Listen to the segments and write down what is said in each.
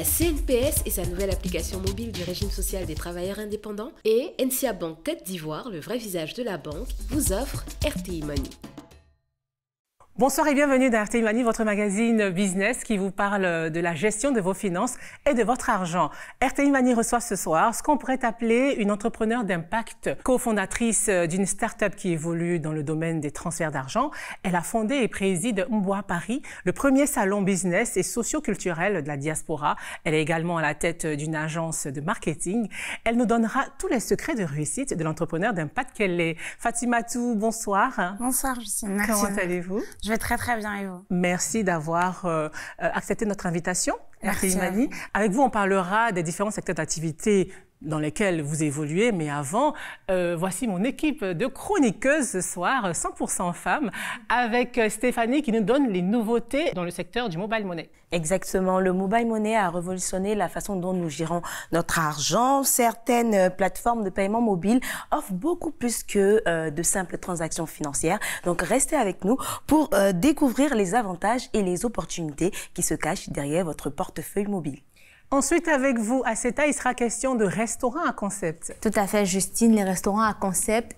La CNPS et sa nouvelle application mobile du régime social des travailleurs indépendants et NCA Bank Côte d'Ivoire, le vrai visage de la banque, vous offrent RTI Money. Bonsoir et bienvenue dans RTI Money, votre magazine business qui vous parle de la gestion de vos finances et de votre argent. RTI Money reçoit ce soir ce qu'on pourrait appeler une entrepreneur d'impact, cofondatrice d'une start-up qui évolue dans le domaine des transferts d'argent. Elle a fondé et préside Mboa Paris, le premier salon business et socio-culturel de la diaspora. Elle est également à la tête d'une agence de marketing. Elle nous donnera tous les secrets de réussite de l'entrepreneur d'impact qu'elle est. Fatimatou, bonsoir. Bonsoir Justine, merci. Comment allez-vous? Je vais très très bien et vous? Merci d'avoir accepté notre invitation, Merci RTI Money. Avec vous, on parlera des différents secteurs d'activité dans lesquels vous évoluez, mais avant, voici mon équipe de chroniqueuses ce soir, 100% femmes, avec Stéphanie qui nous donne les nouveautés dans le secteur du mobile money. Exactement, le mobile money a révolutionné la façon dont nous gérons notre argent. Certaines plateformes de paiement mobile offrent beaucoup plus que de simples transactions financières. Donc restez avec nous pour découvrir les avantages et les opportunités qui se cachent derrière votre portefeuille mobile. Ensuite, avec vous, Aseta, il sera question de restaurants à concept. Tout à fait, Justine. Les restaurants à concept,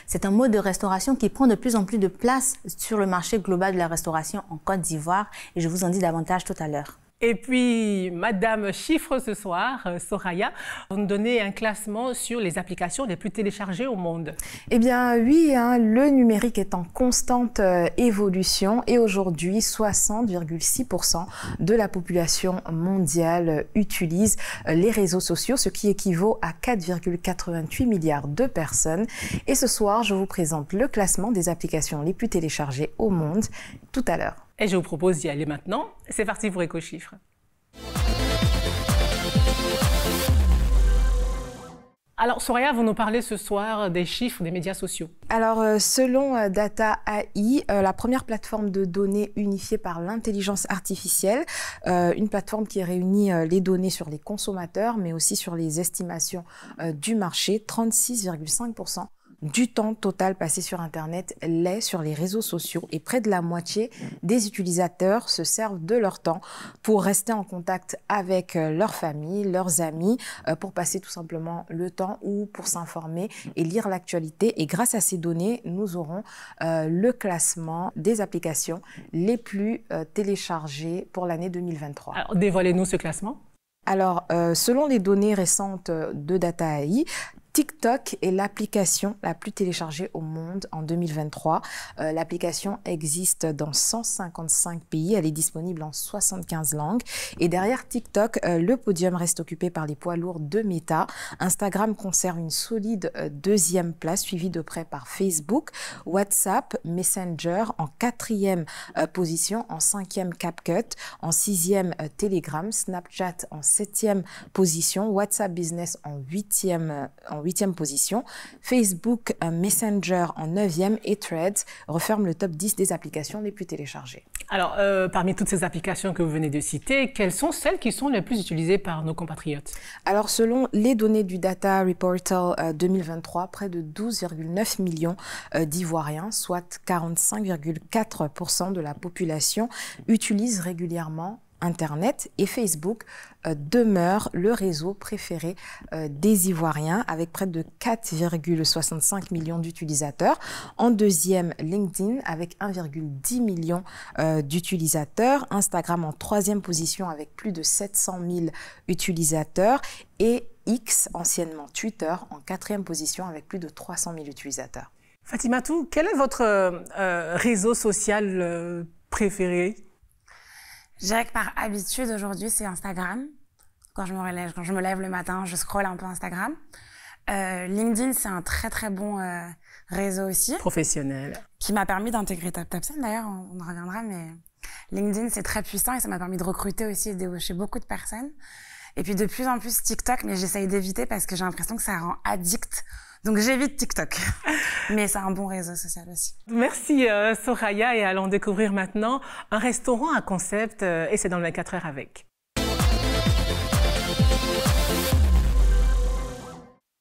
c'est un mode de restauration qui prend de plus en plus de place sur le marché global de la restauration en Côte d'Ivoire. Et je vous en dis davantage tout à l'heure. Et puis, Madame Chiffre ce soir, Soraya, vous nous donnez un classement sur les applications les plus téléchargées au monde. Eh bien oui, le numérique est en constante évolution et aujourd'hui, 60,6% de la population mondiale utilise les réseaux sociaux, ce qui équivaut à 4,88 milliards de personnes. Et ce soir, je vous présente le classement des applications les plus téléchargées au monde tout à l'heure. Et je vous propose d'y aller maintenant. C'est parti pour EcoChiffres. Alors, Soraya, vous nous parlez ce soir des chiffres des médias sociaux. Alors, selon Data AI, la première plateforme de données unifiée par l'intelligence artificielle, une plateforme qui réunit les données sur les consommateurs, mais aussi sur les estimations du marché, 36,5% du temps total passé sur Internet l'est sur les réseaux sociaux et près de la moitié des utilisateurs se servent de leur temps pour rester en contact avec leur famille, leurs amis, pour passer tout simplement le temps ou pour s'informer et lire l'actualité. Et grâce à ces données, nous aurons le classement des applications les plus téléchargées pour l'année 2023. Alors, dévoilez-nous ce classement. Alors, selon les données récentes de Data AI, TikTok est l'application la plus téléchargée au monde en 2023. L'application existe dans 155 pays. Elle est disponible en 75 langues. Et derrière TikTok, le podium reste occupé par les poids lourds de Meta. Instagram conserve une solide deuxième place, suivie de près par Facebook, WhatsApp, Messenger en quatrième position, en cinquième CapCut, en sixième Telegram, Snapchat en septième position, WhatsApp Business en huitième position, Facebook Messenger en 9e et Threads referme le top 10 des applications les plus téléchargées. Alors, parmi toutes ces applications que vous venez de citer, quelles sont celles qui sont les plus utilisées par nos compatriotes? Alors, selon les données du Data Reportal 2023, près de 12,9 millions d'Ivoiriens, soit 45,4% de la population, utilisent régulièrement Internet et Facebook demeure le réseau préféré des Ivoiriens avec près de 4,65 millions d'utilisateurs. En deuxième, LinkedIn avec 1,10 million d'utilisateurs. Instagram en troisième position avec plus de 700 000 utilisateurs. Et X, anciennement Twitter, en quatrième position avec plus de 300 000 utilisateurs. Fatimatou, quel est votre réseau social préféré? Je dirais que par habitude, aujourd'hui, c'est Instagram. Quand je me lève le matin, je scrolle un peu Instagram. LinkedIn, c'est un très très bon réseau aussi. Professionnel. Qui m'a permis d'intégrer TapTapSend, d'ailleurs, on en reviendra, mais LinkedIn, c'est très puissant et ça m'a permis de recruter aussi et de débaucher beaucoup de personnes. Et puis de plus en plus TikTok, mais j'essaye d'éviter parce que j'ai l'impression que ça rend addict. Donc j'évite TikTok, mais c'est un bon réseau social aussi. Merci Soraya, et allons découvrir maintenant un restaurant à concept et c'est dans le 24 heures avec.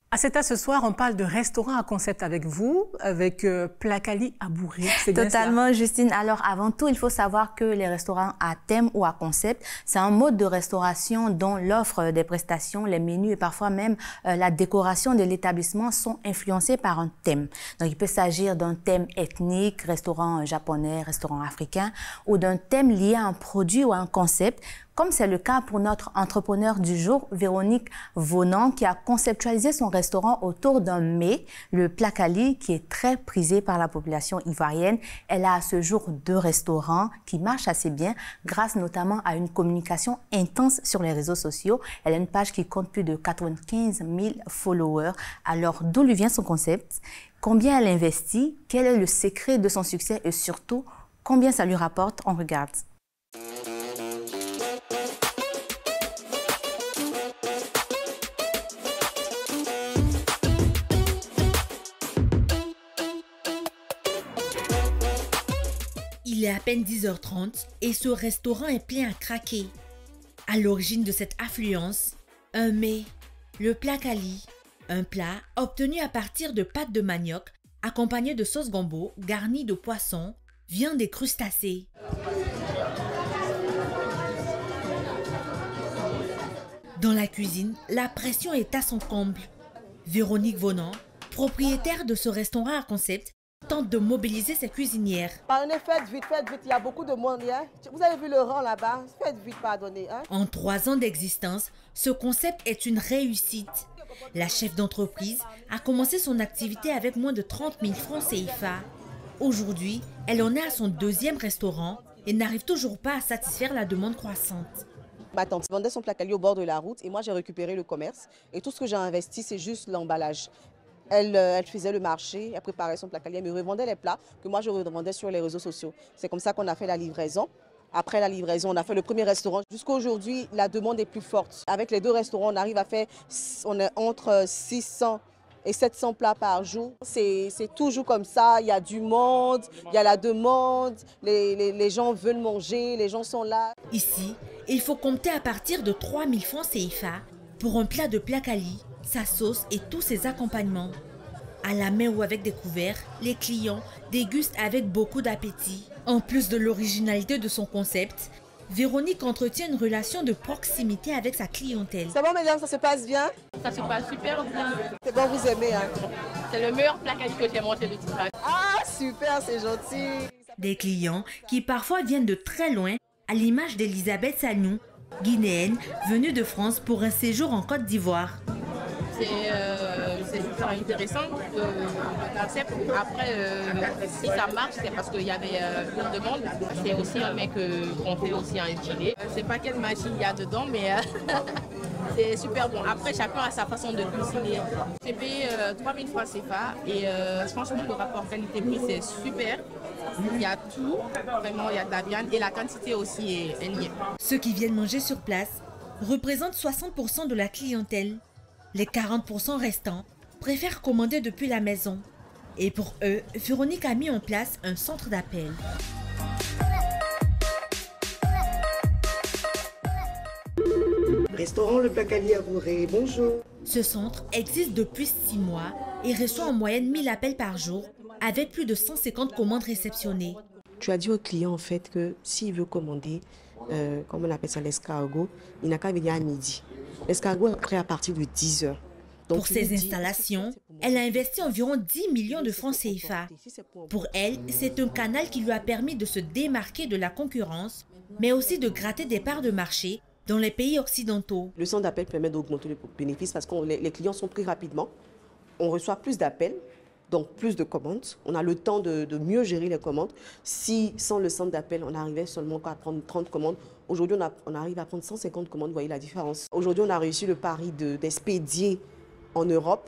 À cet ce soir, on parle de restaurant à concept avec vous, avec Plakali à Bourré. Totalement, Justine. Alors, avant tout, il faut savoir que les restaurants à thème ou à concept, c'est un mode de restauration dont l'offre des prestations, les menus et parfois même la décoration de l'établissement sont influencés par un thème. Donc, il peut s'agir d'un thème ethnique, restaurant japonais, restaurant africain, ou d'un thème lié à un produit ou à un concept, comme c'est le cas pour notre entrepreneur du jour, Véronique Vonan, qui a conceptualisé son restaurant autour d'un mets, le Plakali, qui est très prisé par la population ivoirienne. Elle a à ce jour 2 restaurants qui marchent assez bien, grâce notamment à une communication intense sur les réseaux sociaux. Elle a une page qui compte plus de 95 000 followers. Alors, d'où lui vient son concept? Combien elle investit? Quel est le secret de son succès? Et surtout, combien ça lui rapporte? On regarde. Il est à peine 10h30 et ce restaurant est plein à craquer. À l'origine de cette affluence, un mets, le Plakali, un plat obtenu à partir de pâte de manioc accompagné de sauce gombo garnie de poisson, viande et crustacés. Dans la cuisine, la pression est à son comble. Véronique Vonan, propriétaire de ce restaurant à concept, tente de mobiliser ses cuisinières. Pardonnez, faites vite, il y a beaucoup de monde. Hein? Vous avez vu le rang là-bas? Faites vite, pardonnez. Hein? En 3 ans d'existence, ce concept est une réussite. La chef d'entreprise a commencé son activité avec moins de 30 000 francs CFA. Aujourd'hui, elle en est à son 2e restaurant et n'arrive toujours pas à satisfaire la demande croissante. Ma tante vendait son Plakali au bord de la route et moi j'ai récupéré le commerce. Et tout ce que j'ai investi, c'est juste l'emballage. Elle faisait le marché, elle préparait son Plakali, elle me revendait les plats que moi je revendais sur les réseaux sociaux. C'est comme ça qu'on a fait la livraison. Après la livraison, on a fait le premier restaurant. Jusqu'à aujourd'hui, la demande est plus forte. Avec les 2 restaurants, on arrive à faire entre 600 et 700 plats par jour. C'est toujours comme ça, il y a du monde, il y a la demande, les gens veulent manger, les gens sont là. Ici, il faut compter à partir de 3 000 francs CFA pour un plat de Plakali, sa sauce et tous ses accompagnements. À la main ou avec des couverts, les clients dégustent avec beaucoup d'appétit. En plus de l'originalité de son concept, Véronique entretient une relation de proximité avec sa clientèle. C'est bon mesdames, ça se passe bien? Ça se passe super bien. C'est bon, vous aimez hein? C'est le meilleur Plakali que j'ai mangé de toute ma vie. Ah super, c'est gentil. Des clients qui parfois viennent de très loin, à l'image d'Elisabeth Sagnou, guinéenne, venue de France pour un séjour en Côte d'Ivoire. C'est super intéressant le concept. Après, si ça marche, c'est parce qu'il y avait une demande. C'est aussi un mec qu'on fait aussi en Chili. Je ne sais pas quelle machine il y a dedans, mais c'est super bon. Après, chacun a sa façon de cuisiner. J'ai payé 3 000 francs CFA et franchement, le rapport qualité-prix, c'est super. Il y a tout, vraiment, il y a de la viande et la quantité aussi est liée. Ceux qui viennent manger sur place représentent 60% de la clientèle. Les 40% restants préfèrent commander depuis la maison. Et pour eux, Véronique a mis en place un centre d'appel. Restaurant Le Plakali à Bourré, bonjour. Ce centre existe depuis 6 mois et reçoit en moyenne 1000 appels par jour avec plus de 150 commandes réceptionnées. Tu as dit au client en fait que s'il veut commander, comme on appelle ça l'escargot, il n'a qu'à venir à midi. L'escargot est prêt à partir de 10h. Pour ses installations, elle a investi environ 10 millions de francs CFA. Pour elle, c'est un canal qui lui a permis de se démarquer de la concurrence, mais aussi de gratter des parts de marché dans les pays occidentaux. Le centre d'appel permet d'augmenter les bénéfices parce que les clients sont pris rapidement. On reçoit plus d'appels, donc plus de commandes. On a le temps de mieux gérer les commandes. Si, sans le centre d'appel, on arrivait seulement à prendre 30 commandes, aujourd'hui, on arrive à prendre 150 commandes. Vous voyez la différence. Aujourd'hui, on a réussi le pari d'expédier en Europe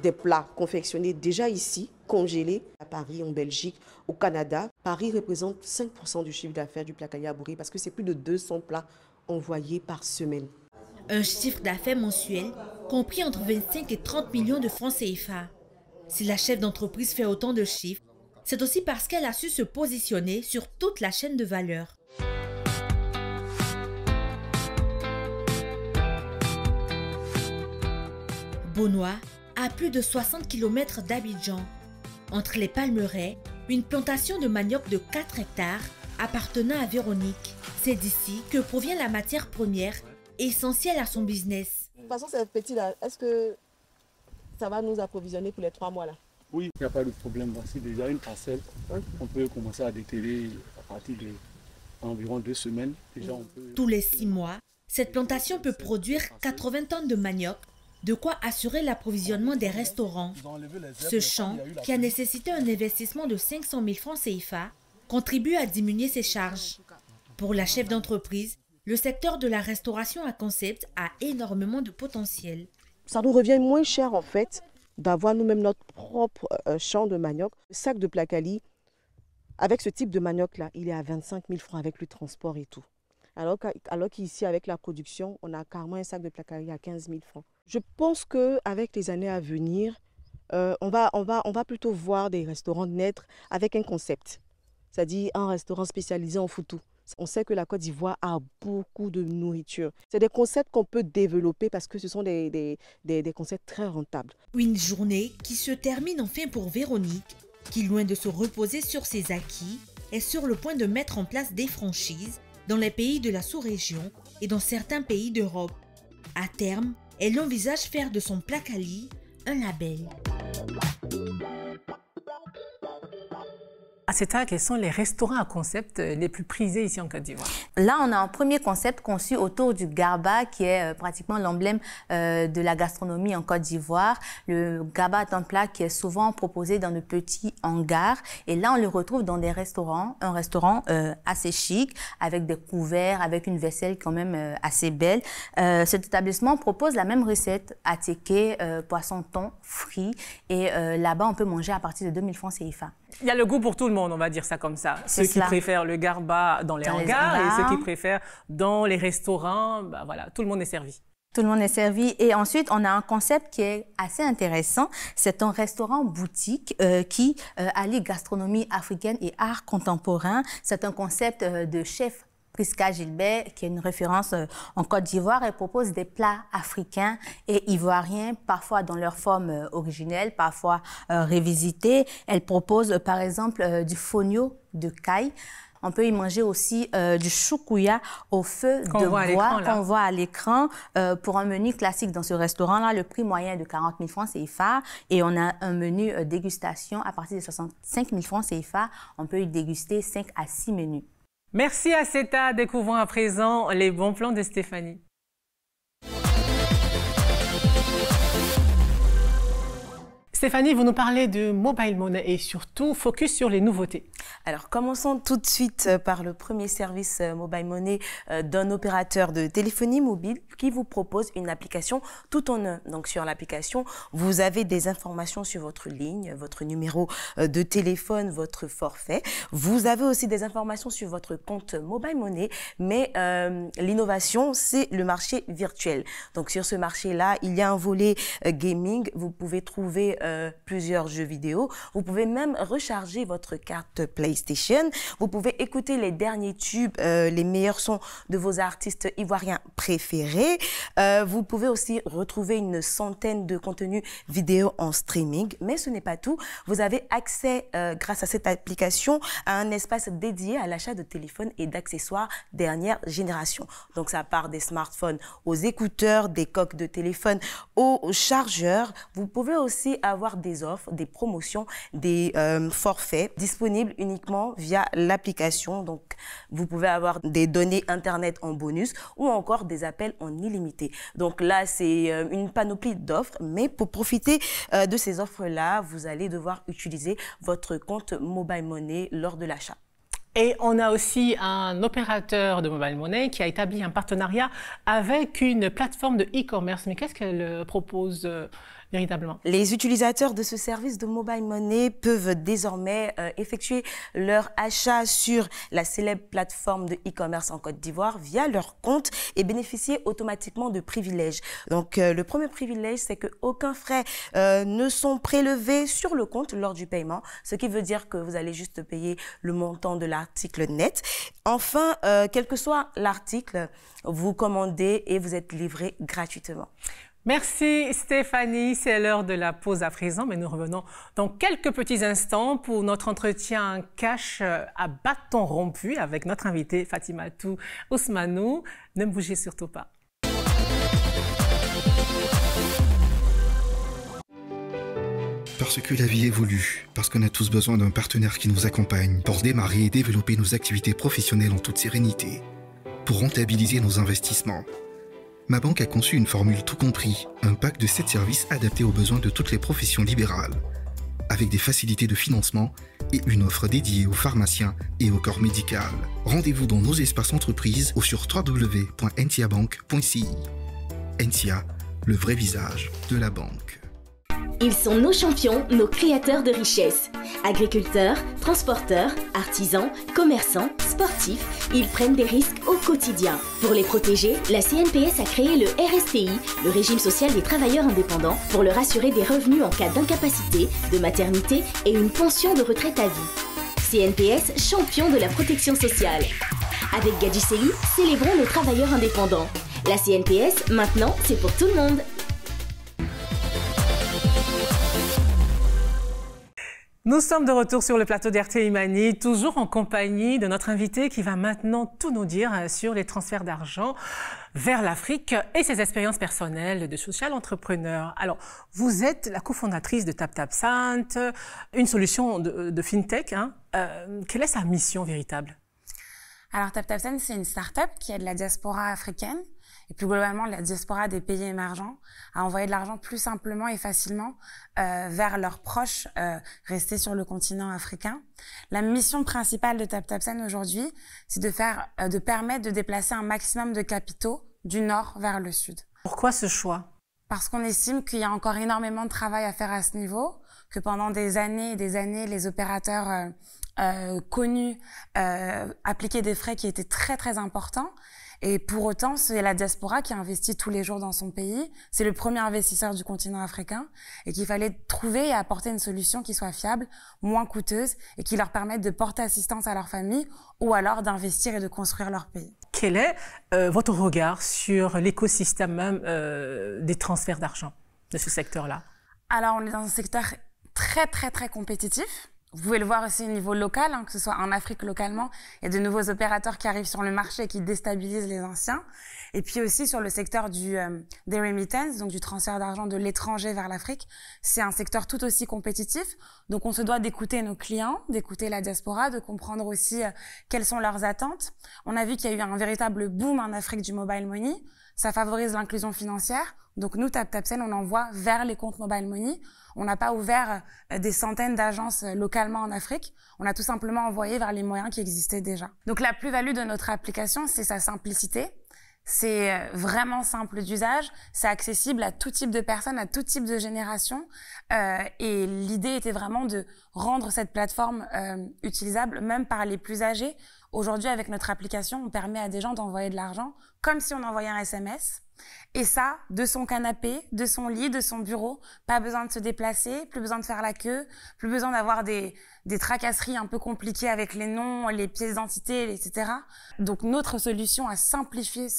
des plats confectionnés déjà ici, congelés, à Paris, en Belgique, au Canada. Paris représente 5% du chiffre d'affaires du Plakali à Bourré parce que c'est plus de 200 plats envoyés par semaine. Un chiffre d'affaires mensuel compris entre 25 et 30 millions de francs CFA. Si la chef d'entreprise fait autant de chiffres, c'est aussi parce qu'elle a su se positionner sur toute la chaîne de valeur. Benoît à plus de 60 km d'Abidjan. Entre les palmeraies, une plantation de manioc de 4 hectares appartenant à Véronique. C'est d'ici que provient la matière première essentielle à son business. De toute façon, c'est petit là. Est-ce que ça va nous approvisionner pour les 3 mois là? Oui, il n'y a pas de problème. Voici déjà une parcelle. On peut commencer à déterrer à partir d'environ 2 semaines. Déjà, Tous les 6 mois, cette plantation peut produire 80 tonnes de manioc, de quoi assurer l'approvisionnement des restaurants. Ce champ, qui a nécessité un investissement de 500 000 francs CFA, contribue à diminuer ses charges. Pour la chef d'entreprise, le secteur de la restauration à concept a énormément de potentiel. Ça nous revient moins cher en fait d'avoir nous-mêmes notre propre champ de manioc. Le sac de Placali, avec ce type de manioc-là, il est à 25 000 francs avec le transport et tout. Alors qu'ici, avec la production, on a carrément un sac de Placali à 15 000 francs. Je pense qu'avec les années à venir, on va plutôt voir des restaurants naître avec un concept. C'est-à-dire un restaurant spécialisé en foutou. On sait que la Côte d'Ivoire a beaucoup de nourriture. C'est des concepts qu'on peut développer parce que ce sont des concepts très rentables. Une journée qui se termine enfin pour Véronique, qui, loin de se reposer sur ses acquis, est sur le point de mettre en place des franchises dans les pays de la sous-région et dans certains pays d'Europe. À terme, elle envisage faire de son Placali un label. Aceta, quels sont les restaurants à concept les plus prisés ici en Côte d'Ivoire? Là, on a un premier concept conçu autour du garba, qui est pratiquement l'emblème de la gastronomie en Côte d'Ivoire. Le garba est un plat qui est souvent proposé dans de petits hangars. Et là, on le retrouve dans des restaurants, un restaurant assez chic, avec des couverts, avec une vaisselle quand même assez belle. Cet établissement propose la même recette, attiqué, poisson thon, frit. Et là-bas, on peut manger à partir de 2000 francs CFA. Il y a le goût pour tout le monde, on va dire ça comme ça. Ceux qui préfèrent le garba dans les hangars et ceux qui préfèrent dans les restaurants, bah voilà, tout le monde est servi. Tout le monde est servi. Et ensuite, on a un concept qui est assez intéressant. C'est un restaurant boutique qui allie gastronomie africaine et art contemporain. C'est un concept de chef Prisca Gilbert, qui est une référence en Côte d'Ivoire. Elle propose des plats africains et ivoiriens, parfois dans leur forme originelle, parfois révisitée. Elle propose par exemple du fonio de caille. On peut y manger aussi du choukouya au feu de bois qu'on voit à l'écran. Pour un menu classique dans ce restaurant-là, le prix moyen est de 40 000 francs CFA. Et on a un menu dégustation à partir de 65 000 francs CFA. On peut y déguster 5 à 6 menus. Merci Aceta. Découvrons à présent les bons plans de Stéphanie. Stéphanie, vous nous parlez de mobile money et surtout focus sur les nouveautés. Alors, commençons tout de suite par le premier service mobile money d'un opérateur de téléphonie mobile qui vous propose une application tout en un. Donc, sur l'application, vous avez des informations sur votre ligne, votre numéro de téléphone, votre forfait. Vous avez aussi des informations sur votre compte mobile money, mais l'innovation, c'est le marché virtuel. Donc, sur ce marché-là, il y a un volet gaming. Vous pouvez trouver plusieurs jeux vidéo. Vous pouvez même recharger votre carte PlayStation. Vous pouvez écouter les derniers tubes, les meilleurs sons de vos artistes ivoiriens préférés. Vous pouvez aussi retrouver une centaine de contenus vidéo en streaming. Mais ce n'est pas tout. Vous avez accès, grâce à cette application, à un espace dédié à l'achat de téléphones et d'accessoires dernière génération. Donc, ça part des smartphones aux écouteurs, des coques de téléphone aux chargeurs. Vous pouvez aussi avoir des offres, des promotions, des forfaits disponibles uniquement via l'application. Donc, vous pouvez avoir des données Internet en bonus ou encore des appels en illimité. Donc là, c'est une panoplie d'offres, mais pour profiter de ces offres-là, vous allez devoir utiliser votre compte mobile money lors de l'achat. Et on a aussi un opérateur de mobile money qui a établi un partenariat avec une plateforme de e-commerce. Mais qu'est-ce qu'elle propose véritablement? Les utilisateurs de ce service de mobile money peuvent désormais effectuer leur achat sur la célèbre plateforme de e-commerce en Côte d'Ivoire via leur compte et bénéficier automatiquement de privilèges. Donc, le premier privilège, c'est qu'aucun frais ne sont prélevés sur le compte lors du paiement, ce qui veut dire que vous allez juste payer le montant de l'article net. Enfin, quel que soit l'article, vous commandez et vous êtes livré gratuitement. Merci Stéphanie, c'est l'heure de la pause à présent, mais nous revenons dans quelques petits instants pour notre entretien cash à bâton rompu avec notre invitée Fatimatou Ousmanou. Ne bougez surtout pas. Parce que la vie évolue, parce qu'on a tous besoin d'un partenaire qui nous accompagne pour démarrer et développer nos activités professionnelles en toute sérénité, pour rentabiliser nos investissements. Ma banque a conçu une formule tout compris, un pack de 7 services adaptés aux besoins de toutes les professions libérales, avec des facilités de financement et une offre dédiée aux pharmaciens et au corps médical. Rendez-vous dans nos espaces entreprises ou sur www.nciabank.ci. NCIA, le vrai visage de la banque. Ils sont nos champions, nos créateurs de richesses. Agriculteurs, transporteurs, artisans, commerçants, sportifs, ils prennent des risques au quotidien. Pour les protéger, la CNPS a créé le RSTI, le régime social des travailleurs indépendants, pour leur assurer des revenus en cas d'incapacité, de maternité et une pension de retraite à vie. CNPS, champion de la protection sociale. Avec Gadjiseli, célébrons nos travailleurs indépendants. La CNPS, maintenant, c'est pour tout le monde. Nous sommes de retour sur le plateau d'RTI Mani, toujours en compagnie de notre invité qui va maintenant tout nous dire sur les transferts d'argent vers l'Afrique et ses expériences personnelles de social entrepreneur. Alors, vous êtes la cofondatrice de TapTapSend, une solution de fintech. Hein. Quelle est sa mission véritable? Alors, TapTapSend, c'est une start-up qui aide la diaspora africaine et plus globalement la diaspora des pays émergents à envoyer de l'argent plus simplement et facilement vers leurs proches restés sur le continent africain. La mission principale de TapTapSend aujourd'hui, c'est de permettre de déplacer un maximum de capitaux du nord vers le sud. Pourquoi ce choix? Parce qu'on estime qu'il y a encore énormément de travail à faire à ce niveau, que pendant des années et des années, les opérateurs connus appliquaient des frais qui étaient très très importants. Et pour autant, c'est la diaspora qui investit tous les jours dans son pays. C'est le premier investisseur du continent africain et qu'il fallait trouver et apporter une solution qui soit fiable, moins coûteuse et qui leur permette de porter assistance à leur famille ou alors d'investir et de construire leur pays. Quel est votre regard sur l'écosystème même des transferts d'argent de ce secteur-là? Alors, on est dans un secteur très, très, très compétitif. Vous pouvez le voir aussi au niveau local, hein, que ce soit en Afrique localement, il y a de nouveaux opérateurs qui arrivent sur le marché et qui déstabilisent les anciens. Et puis aussi sur le secteur des remittances, donc du transfert d'argent de l'étranger vers l'Afrique, c'est un secteur tout aussi compétitif. Donc on se doit d'écouter nos clients, d'écouter la diaspora, de comprendre aussi quelles sont leurs attentes. On a vu qu'il y a eu un véritable boom en Afrique du mobile money. Ça favorise l'inclusion financière. Donc nous, TapTapSend, on envoie vers les comptes mobile money. On n'a pas ouvert des centaines d'agences localement en Afrique. On a tout simplement envoyé vers les moyens qui existaient déjà. Donc la plus-value de notre application, c'est sa simplicité. C'est vraiment simple d'usage. C'est accessible à tout type de personnes, à tout type de génération. Et l'idée était vraiment de rendre cette plateforme utilisable même par les plus âgés. Aujourd'hui, avec notre application, on permet à des gens d'envoyer de l'argent comme si on envoyait un SMS. Et ça, de son canapé, de son lit, de son bureau. Pas besoin de se déplacer, plus besoin de faire la queue, plus besoin d'avoir des tracasseries un peu compliquées avec les noms, les pièces d'identité, etc. Donc notre solution a simplifié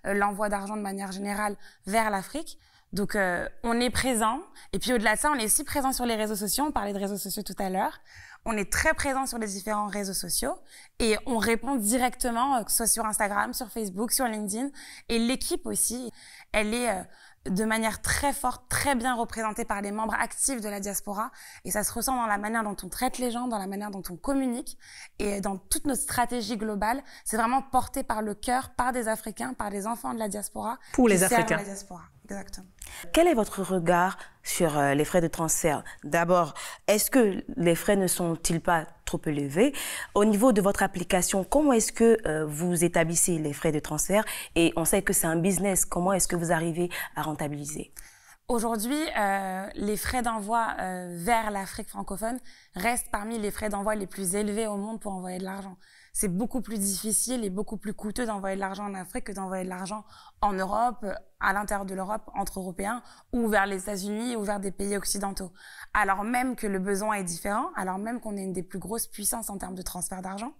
l'envoi d'argent de manière générale vers l'Afrique. Donc on est présent. Et puis au-delà de ça, on est aussi présent sur les réseaux sociaux. On parlait de réseaux sociaux tout à l'heure. On est très présent sur les différents réseaux sociaux et on répond directement, que ce soit sur Instagram, sur Facebook, sur LinkedIn. Et l'équipe aussi, elle est de manière très forte, très bien représentée par les membres actifs de la diaspora. Et ça se ressent dans la manière dont on traite les gens, dans la manière dont on communique et dans toute notre stratégie globale. C'est vraiment porté par le cœur, par des Africains, par des enfants de la diaspora. Pour les Africains. La diaspora. Exactement. Quel est votre regard sur les frais de transfert? D'abord, est-ce que les frais ne sont-ils pas trop élevés? Au niveau de votre application, comment est-ce que vous établissez les frais de transfert? Et on sait que c'est un business. Comment est-ce que vous arrivez à rentabiliser? Aujourd'hui, les frais d'envoi vers l'Afrique francophone restent parmi les frais d'envoi les plus élevés au monde pour envoyer de l'argent. C'est beaucoup plus difficile et beaucoup plus coûteux d'envoyer de l'argent en Afrique que d'envoyer de l'argent en Europe, à l'intérieur de l'Europe, entre Européens, ou vers les États-Unis, ou vers des pays occidentaux. Alors même que le besoin est différent, alors même qu'on est une des plus grosses puissances en termes de transfert d'argent,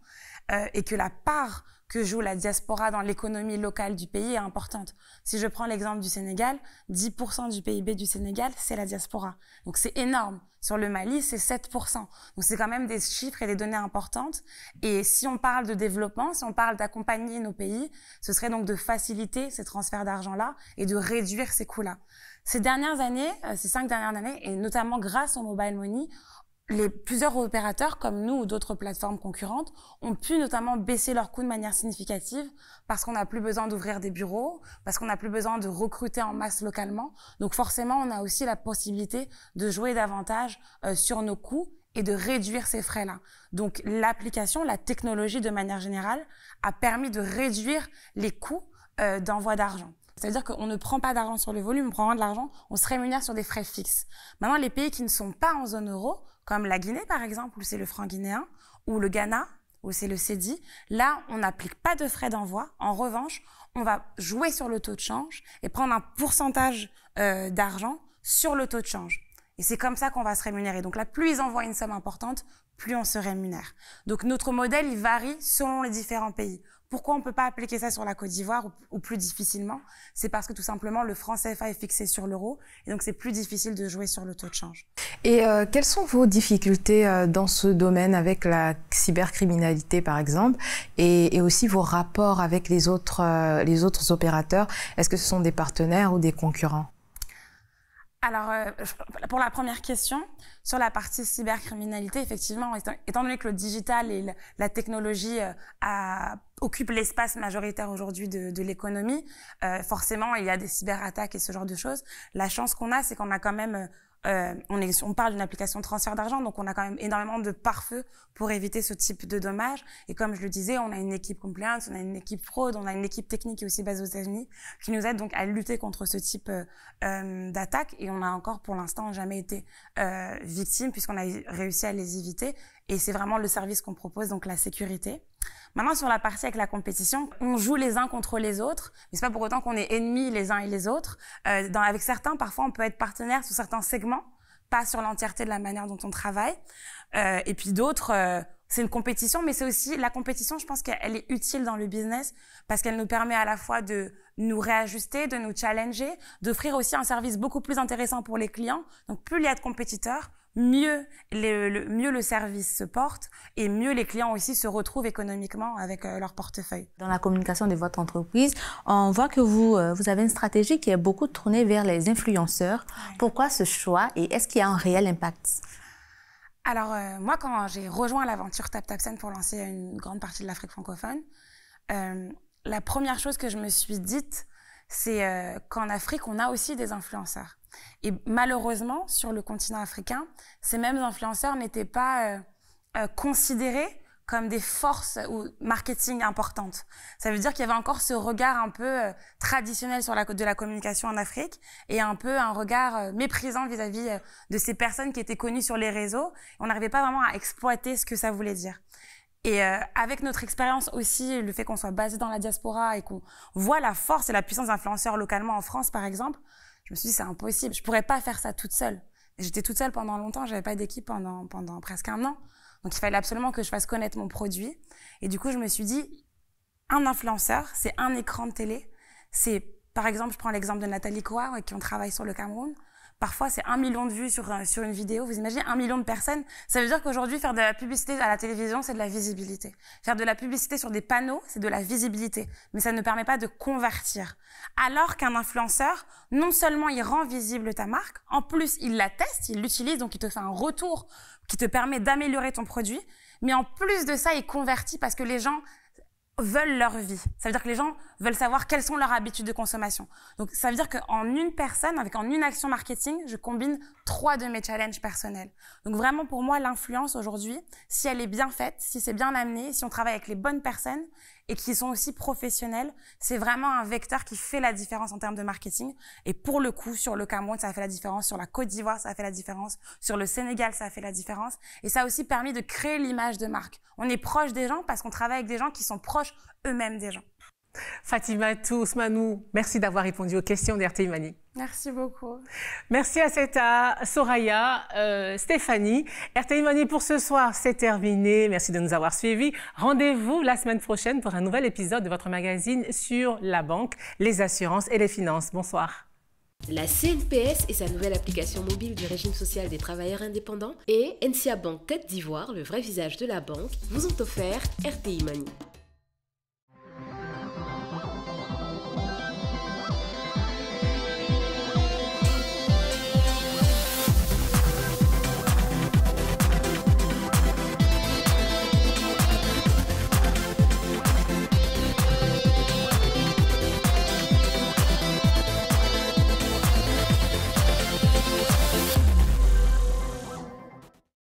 et que la part que joue la diaspora dans l'économie locale du pays est importante. Si je prends l'exemple du Sénégal, 10% du PIB du Sénégal, c'est la diaspora. Donc c'est énorme. Sur le Mali, c'est 7%. Donc c'est quand même des chiffres et des données importantes. Et si on parle de développement, si on parle d'accompagner nos pays, ce serait donc de faciliter ces transferts d'argent-là et de réduire ces coûts-là. Ces dernières années, ces 5 dernières années, et notamment grâce au mobile money, plusieurs opérateurs, comme nous ou d'autres plateformes concurrentes, ont pu notamment baisser leurs coûts de manière significative parce qu'on n'a plus besoin d'ouvrir des bureaux, parce qu'on n'a plus besoin de recruter en masse localement. Donc forcément, on a aussi la possibilité de jouer davantage sur nos coûts et de réduire ces frais-là. Donc l'application, la technologie de manière générale, a permis de réduire les coûts d'envoi d'argent. C'est-à-dire qu'on ne prend pas d'argent sur le volume, on prend de l'argent, on se rémunère sur des frais fixes. Maintenant, les pays qui ne sont pas en zone euro, comme la Guinée par exemple, où c'est le franc guinéen, ou le Ghana, où c'est le cedi, là, on n'applique pas de frais d'envoi. En revanche, on va jouer sur le taux de change et prendre un pourcentage d'argent sur le taux de change. Et c'est comme ça qu'on va se rémunérer. Donc là, plus ils envoient une somme importante, plus on se rémunère. Donc notre modèle, il varie selon les différents pays. Pourquoi on ne peut pas appliquer ça sur la Côte d'Ivoire ou plus difficilement? C'est parce que tout simplement, le franc CFA est fixé sur l'euro et donc c'est plus difficile de jouer sur le taux de change. Et quelles sont vos difficultés dans ce domaine avec la cybercriminalité par exemple et aussi vos rapports avec les autres opérateurs? Est-ce que ce sont des partenaires ou des concurrents? Alors, pour la première question, sur la partie cybercriminalité, effectivement, étant donné que le digital et la technologie occupent l'espace majoritaire aujourd'hui de l'économie, forcément, il y a des cyberattaques et ce genre de choses. La chance qu'on a, c'est qu'on a quand même... on parle d'une application de transfert d'argent, donc on a quand même énormément de pare-feu pour éviter ce type de dommages. Et comme je le disais, on a une équipe compliance, on a une équipe fraude, on a une équipe technique qui est aussi basée aux États-Unis, qui nous aide donc à lutter contre ce type d'attaque. Et on a encore, pour l'instant, jamais été victime puisqu'on a réussi à les éviter. Et c'est vraiment le service qu'on propose, donc la sécurité. Maintenant, sur la partie avec la compétition, on joue les uns contre les autres, mais c'est pas pour autant qu'on est ennemis les uns et les autres. Avec certains, parfois, on peut être partenaire sur certains segments, pas sur l'entièreté de la manière dont on travaille. Et puis d'autres, c'est une compétition, mais c'est aussi la compétition, je pense qu'elle est utile dans le business parce qu'elle nous permet à la fois de nous réajuster, de nous challenger, d'offrir aussi un service beaucoup plus intéressant pour les clients. Donc plus il y a de compétiteurs, mieux le service se porte et mieux les clients aussi se retrouvent économiquement avec leur portefeuille. Dans la communication de votre entreprise, on voit que vous avez une stratégie qui est beaucoup tournée vers les influenceurs. Ouais. Pourquoi ce choix et est-ce qu'il y a un réel impact? Alors, moi, quand j'ai rejoint l'aventure TapTapSend pour lancer une grande partie de l'Afrique francophone, la première chose que je me suis dite, c'est qu'en Afrique, on a aussi des influenceurs. Et malheureusement, sur le continent africain, ces mêmes influenceurs n'étaient pas considérés comme des forces ou marketing importantes. Ça veut dire qu'il y avait encore ce regard un peu traditionnel sur de la communication en Afrique et un peu un regard méprisant vis-à-vis de ces personnes qui étaient connues sur les réseaux. On n'arrivait pas vraiment à exploiter ce que ça voulait dire. Et avec notre expérience aussi, le fait qu'on soit basé dans la diaspora et qu'on voit la force et la puissance d'influenceurs localement en France, par exemple, je me suis dit c'est impossible, je pourrais pas faire ça toute seule. J'étais toute seule pendant longtemps, j'avais pas d'équipe pendant presque 1 an. Donc, il fallait absolument que je fasse connaître mon produit. Et du coup, je me suis dit, un influenceur, c'est un écran de télé. C'est, par exemple, je prends l'exemple de Nathalie Koa, avec qui on travaille sur le Cameroun. Parfois, c'est 1 million de vues sur une vidéo. Vous imaginez 1 million de personnes. Ça veut dire qu'aujourd'hui, faire de la publicité à la télévision, c'est de la visibilité. Faire de la publicité sur des panneaux, c'est de la visibilité. Mais ça ne permet pas de convertir. Alors qu'un influenceur, non seulement il rend visible ta marque, en plus, il la teste, il l'utilise, donc il te fait un retour qui te permet d'améliorer ton produit. Mais en plus de ça, il convertit parce que les gens veulent leur vie. Ça veut dire que les gens veulent savoir quelles sont leurs habitudes de consommation. Donc, ça veut dire qu'en une personne, en une action marketing, je combine 3 de mes challenges personnels. Donc, vraiment, pour moi, l'influence aujourd'hui, si elle est bien faite, si c'est bien amené, si on travaille avec les bonnes personnes et qui sont aussi professionnels, c'est vraiment un vecteur qui fait la différence en termes de marketing. Et pour le coup, sur le Cameroun, ça a fait la différence. Sur la Côte d'Ivoire, ça a fait la différence. Sur le Sénégal, ça a fait la différence. Et ça a aussi permis de créer l'image de marque. On est proche des gens parce qu'on travaille avec des gens qui sont proches eux-mêmes des gens. Fatima Ousmanou, merci d'avoir répondu aux questions d'RTI Mani. Merci beaucoup. Merci à Seta, Soraya, Stéphanie. RTI Mani pour ce soir, c'est terminé. Merci de nous avoir suivis. Rendez-vous la semaine prochaine pour un nouvel épisode de votre magazine sur la banque, les assurances et les finances. Bonsoir. La CNPS et sa nouvelle application mobile du régime social des travailleurs indépendants et NCA Bank Côte d'Ivoire, le vrai visage de la banque, vous ont offert RTI Mani.